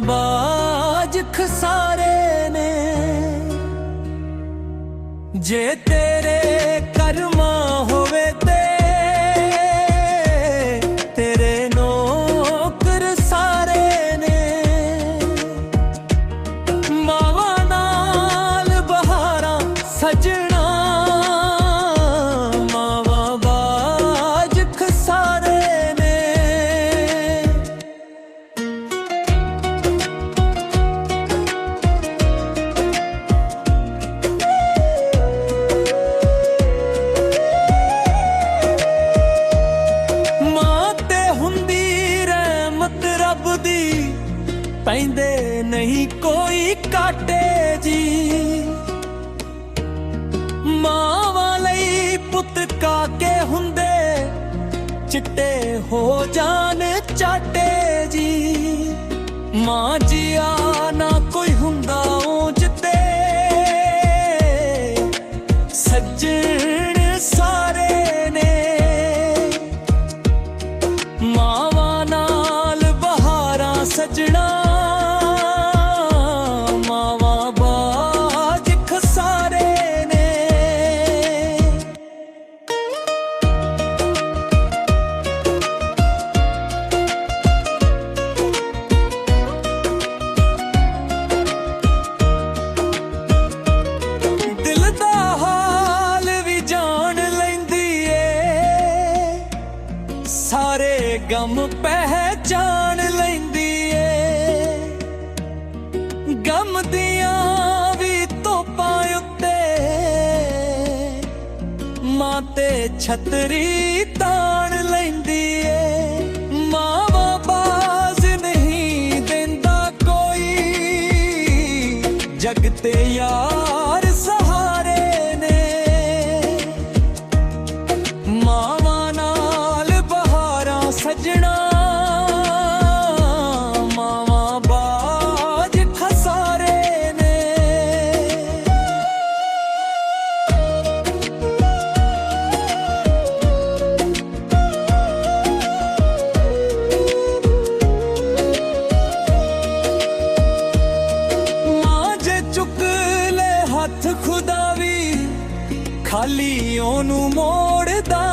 बाज खसारे ने जे तेरे कर्मा होवे तेरे नौकर सारे ने मावा नाल बहारा सजना मावा बाज खसारे ने। पैंदे नहीं कोई काटे जी मावां लई पुत काके हुंदे चिट्टे हो जान चाटे जी। मां जिया ना कोई हुंदा ऊंच ते सज्जण सारे ने मावां नाल बहारा सजना सारे गम पहचान लैंदी ए गम दियां भी तोपां उत्ते मां ते छतरी तान लैंदी ए। मावा बाज नहीं देंदा कोई जग ते यार सहारे ने मावा सजना मावा बाज खसारे ने। मां जे चुक ले हथ खुदा भी खाली ओनू मोड़दा